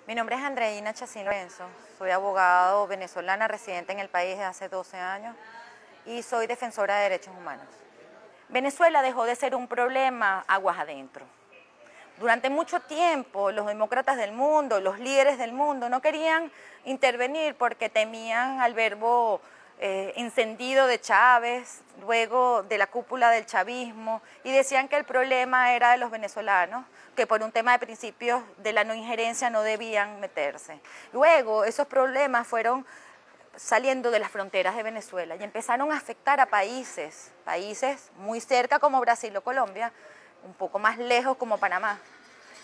Mi nombre es Andreina Chacín Lorenzo, soy abogado venezolana residente en el país desde hace 12 años y soy defensora de derechos humanos. Venezuela dejó de ser un problema aguas adentro. Durante mucho tiempo los demócratas del mundo, los líderes del mundo no querían intervenir porque temían al verbo encendido de Chávez, luego de la cúpula del chavismo, y decían que el problema era de los venezolanos, que por un tema de principios de la no injerencia no debían meterse. Luego esos problemas fueron saliendo de las fronteras de Venezuela y empezaron a afectar a países muy cerca como Brasil o Colombia, un poco más lejos como Panamá,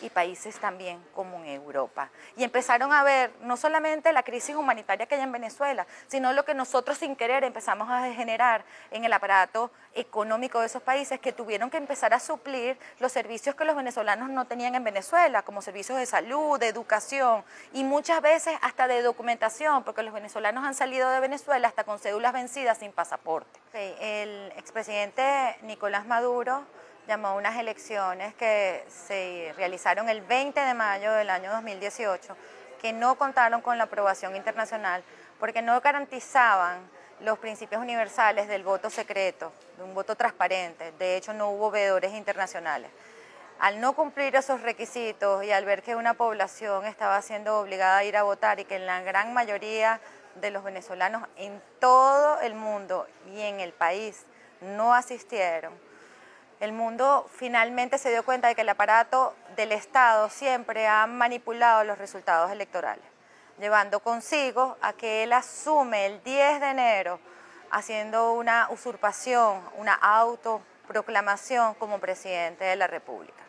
y países también como en Europa. Y empezaron a ver no solamente la crisis humanitaria que hay en Venezuela, sino lo que nosotros sin querer empezamos a generar en el aparato económico de esos países, que tuvieron que empezar a suplir los servicios que los venezolanos no tenían en Venezuela, como servicios de salud, de educación y muchas veces hasta de documentación, porque los venezolanos han salido de Venezuela hasta con cédulas vencidas sin pasaporte. El expresidente Nicolás Maduro llamó a unas elecciones que se realizaron el 20 de mayo del año 2018, que no contaron con la aprobación internacional porque no garantizaban los principios universales del voto secreto, de un voto transparente. De hecho, no hubo veedores internacionales. Al no cumplir esos requisitos y al ver que una población estaba siendo obligada a ir a votar y que la gran mayoría de los venezolanos en todo el mundo y en el país no asistieron, el mundo finalmente se dio cuenta de que el aparato del Estado siempre ha manipulado los resultados electorales, llevando consigo a que él asume el 10 de enero haciendo una usurpación, una autoproclamación como presidente de la República.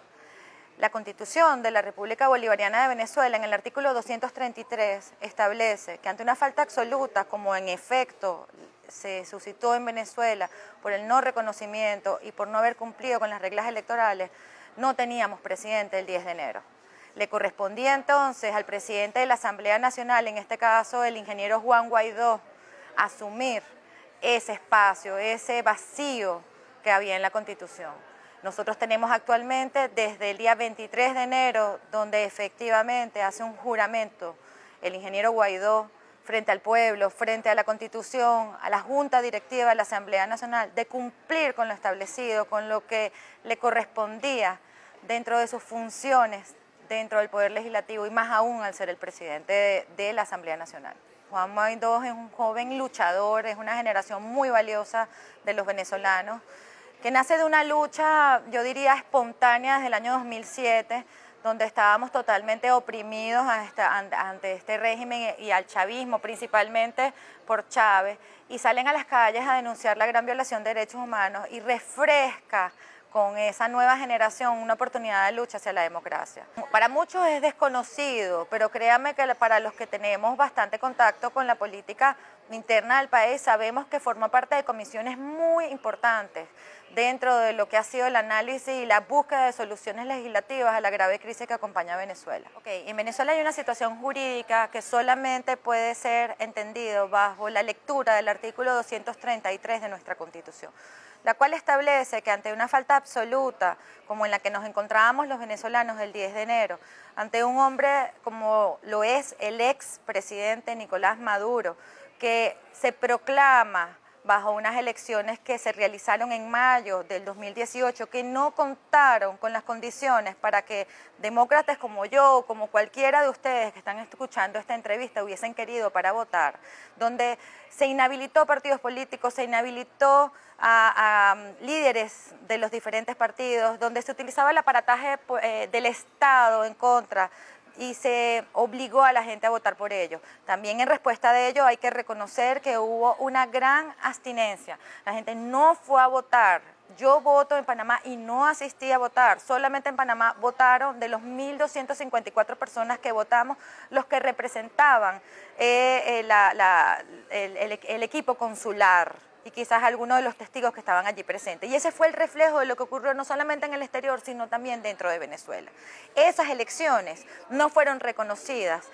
La Constitución de la República Bolivariana de Venezuela, en el artículo 233, establece que ante una falta absoluta, como en efecto se suscitó en Venezuela por el no reconocimiento y por no haber cumplido con las reglas electorales, no teníamos presidente el 10 de enero. Le correspondía entonces al presidente de la Asamblea Nacional, en este caso el ingeniero Juan Guaidó, asumir ese espacio, ese vacío que había en la Constitución. Nosotros tenemos actualmente desde el día 23 de enero, donde efectivamente hace un juramento el ingeniero Guaidó frente al pueblo, frente a la Constitución, a la Junta Directiva de la Asamblea Nacional, de cumplir con lo establecido, con lo que le correspondía dentro de sus funciones, dentro del Poder Legislativo y más aún al ser el presidente de la Asamblea Nacional. Juan Guaidó es un joven luchador, es una generación muy valiosa de los venezolanos, que nace de una lucha, yo diría, espontánea desde el año 2007, donde estábamos totalmente oprimidos ante este régimen y al chavismo, principalmente por Chávez, y salen a las calles a denunciar la gran violación de derechos humanos y refresca con esa nueva generación una oportunidad de lucha hacia la democracia. Para muchos es desconocido, pero créanme que para los que tenemos bastante contacto con la política interna del país, sabemos que forma parte de comisiones muy importantes dentro de lo que ha sido el análisis y la búsqueda de soluciones legislativas a la grave crisis que acompaña a Venezuela. En Venezuela hay una situación jurídica que solamente puede ser entendido bajo la lectura del artículo 233 de nuestra Constitución, la cual establece que ante una falta absoluta, como en la que nos encontrábamos los venezolanos el 10 de enero, ante un hombre como lo es el expresidente Nicolás Maduro, que se proclama bajo unas elecciones que se realizaron en mayo del 2018, que no contaron con las condiciones para que demócratas como yo, como cualquiera de ustedes que están escuchando esta entrevista hubiesen querido para votar, donde se inhabilitó partidos políticos, se inhabilitó a líderes de los diferentes partidos, donde se utilizaba el aparataje del Estado en contra y se obligó a la gente a votar por ello. También en respuesta de ello hay que reconocer que hubo una gran abstinencia. La gente no fue a votar. Yo voto en Panamá y no asistí a votar. Solamente en Panamá votaron de los 1.254 personas que votamos, los que representaban el equipo consular y quizás algunos de los testigos que estaban allí presentes. Y ese fue el reflejo de lo que ocurrió no solamente en el exterior, sino también dentro de Venezuela. Esas elecciones no fueron reconocidas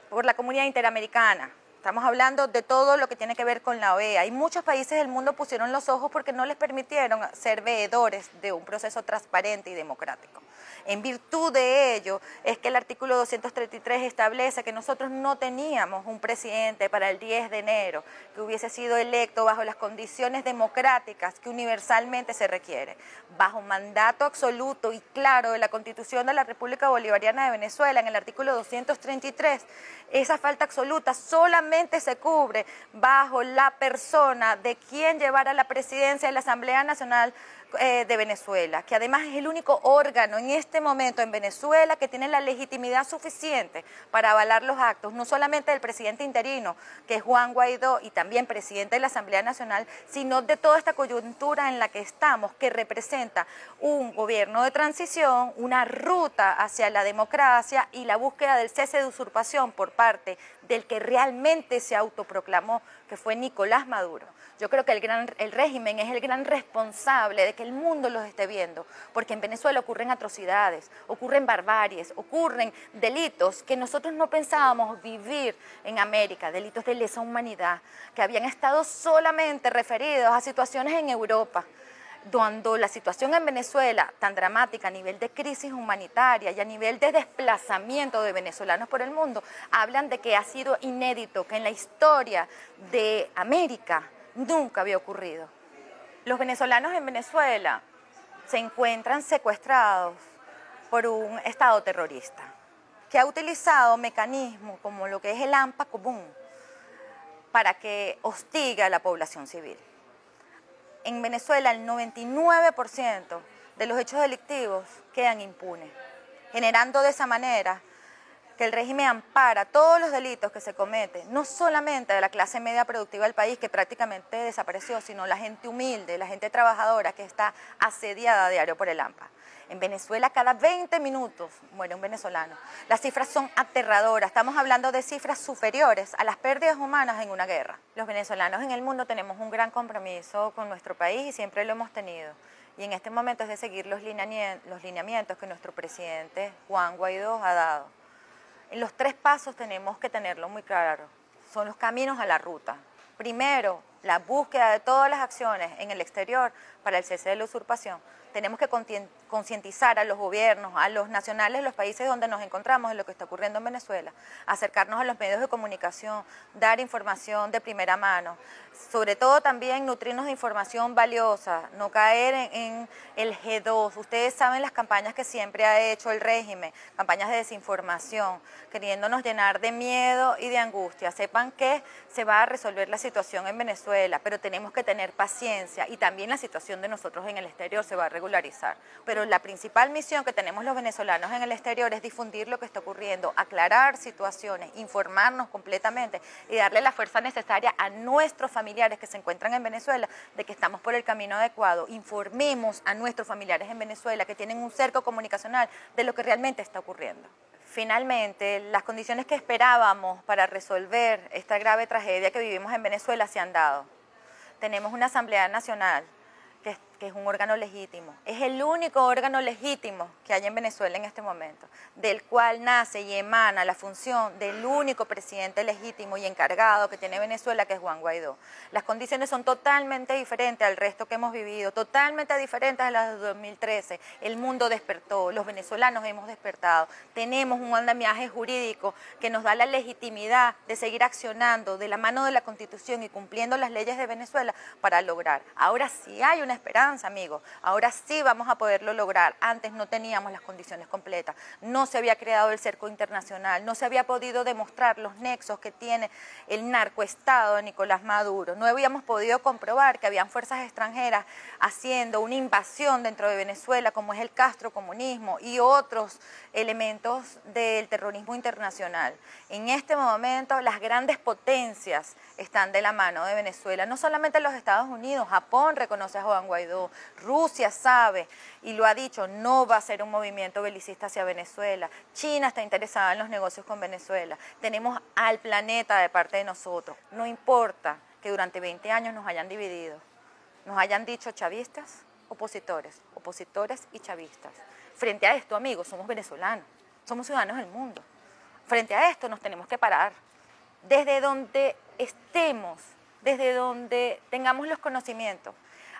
por la comunidad interamericana. Estamos hablando de todo lo que tiene que ver con la OEA. Y muchos países del mundo pusieron los ojos porque no les permitieron ser veedores de un proceso transparente y democrático. En virtud de ello es que el artículo 233 establece que nosotros no teníamos un presidente para el 10 de enero que hubiese sido electo bajo las condiciones democráticas que universalmente se requiere, bajo mandato absoluto y claro de la Constitución de la República Bolivariana de Venezuela en el artículo 233. Esa falta absoluta solamente se cubre bajo la persona de quien llevara la presidencia de la Asamblea Nacional de Venezuela, que además es el único órgano en este momento en Venezuela que tiene la legitimidad suficiente para avalar los actos, no solamente del presidente interino, que es Juan Guaidó, y también presidente de la Asamblea Nacional, sino de toda esta coyuntura en la que estamos, que representa un gobierno de transición, una ruta hacia la democracia y la búsqueda del cese de usurpación por parte del que realmente se autoproclamó, que fue Nicolás Maduro. Yo creo que el régimen es el gran responsable de que el mundo los esté viendo, porque en Venezuela ocurren atrocidades, ocurren barbaries, ocurren delitos que nosotros no pensábamos vivir en América, delitos de lesa humanidad, que habían estado solamente referidos a situaciones en Europa. Cuando la situación en Venezuela, tan dramática a nivel de crisis humanitaria y a nivel de desplazamiento de venezolanos por el mundo, hablan de que ha sido inédito, que en la historia de América nunca había ocurrido. Los venezolanos en Venezuela se encuentran secuestrados por un Estado terrorista que ha utilizado mecanismos como lo que es el AMPA común para que hostigue a la población civil. En Venezuela el 99% de los hechos delictivos quedan impunes, generando de esa manera que el régimen ampara todos los delitos que se cometen, no solamente de la clase media productiva del país, que prácticamente desapareció, sino la gente humilde, la gente trabajadora que está asediada a diario por el AMPA. En Venezuela cada 20 minutos muere un venezolano. Las cifras son aterradoras, estamos hablando de cifras superiores a las pérdidas humanas en una guerra. Los venezolanos en el mundo tenemos un gran compromiso con nuestro país y siempre lo hemos tenido. Y en este momento es de seguir los lineamientos que nuestro presidente Juan Guaidó ha dado. En los 3 pasos tenemos que tenerlo muy claro, son los caminos a la ruta. Primero, la búsqueda de todas las acciones en el exterior para el cese de la usurpación. Tenemos que concientizar a los gobiernos, a los nacionales de los países donde nos encontramos en lo que está ocurriendo en Venezuela, acercarnos a los medios de comunicación, dar información de primera mano, sobre todo también nutrirnos de información valiosa, no caer en el G2. Ustedes saben las campañas que siempre ha hecho el régimen, campañas de desinformación, queriéndonos llenar de miedo y de angustia. Sepan que se va a resolver la situación en Venezuela, pero tenemos que tener paciencia y también la situación de nosotros en el exterior se va a regularizar. Pero la principal misión que tenemos los venezolanos en el exterior es difundir lo que está ocurriendo, aclarar situaciones, informarnos completamente y darle la fuerza necesaria a nuestros familiares que se encuentran en Venezuela de que estamos por el camino adecuado. Informemos a nuestros familiares en Venezuela que tienen un cerco comunicacional de lo que realmente está ocurriendo. Finalmente, las condiciones que esperábamos para resolver esta grave tragedia que vivimos en Venezuela se han dado. Tenemos una Asamblea Nacional que es un órgano legítimo, es el único órgano legítimo que hay en Venezuela en este momento, del cual nace y emana la función del único presidente legítimo y encargado que tiene Venezuela, que es Juan Guaidó. Las condiciones son totalmente diferentes al resto que hemos vivido, totalmente diferentes a las de 2013. El mundo despertó, los venezolanos hemos despertado, tenemos un andamiaje jurídico que nos da la legitimidad de seguir accionando de la mano de la Constitución y cumpliendo las leyes de Venezuela para lograr. Ahora sí hay una esperanza, amigos. Ahora sí vamos a poderlo lograr. Antes no teníamos las condiciones completas. No se había creado el cerco internacional. No se había podido demostrar los nexos que tiene el narcoestado de Nicolás Maduro. No habíamos podido comprobar que habían fuerzas extranjeras haciendo una invasión dentro de Venezuela, como es el castrocomunismo y otros elementos del terrorismo internacional. En este momento, las grandes potencias están de la mano de Venezuela. No solamente los Estados Unidos, Japón reconoce a Juan Guaidó, Rusia sabe y lo ha dicho, no va a ser un movimiento belicista hacia Venezuela. China está interesada en los negocios con Venezuela. Tenemos al planeta de parte de nosotros. No importa que durante 20 años nos hayan dividido, nos hayan dicho chavistas, opositores, opositores y chavistas. Frente a esto, amigos, somos venezolanos, somos ciudadanos del mundo. Frente a esto nos tenemos que parar. Desde donde estemos, desde donde tengamos los conocimientos,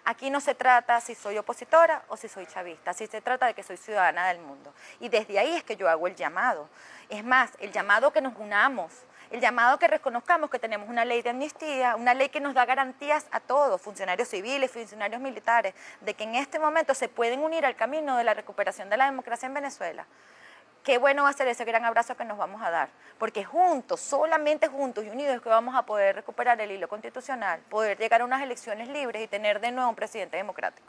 Aquí no se trata si soy opositora o si soy chavista, sí se trata de que soy ciudadana del mundo. Y desde ahí es que yo hago el llamado. Es más, el llamado que nos unamos, el llamado que reconozcamos que tenemos una ley de amnistía, una ley que nos da garantías a todos, funcionarios civiles, funcionarios militares, de que en este momento se pueden unir al camino de la recuperación de la democracia en Venezuela. Qué bueno va a ser ese gran abrazo que nos vamos a dar, porque juntos, solamente juntos y unidos es que vamos a poder recuperar el hilo constitucional, poder llegar a unas elecciones libres y tener de nuevo un presidente democrático.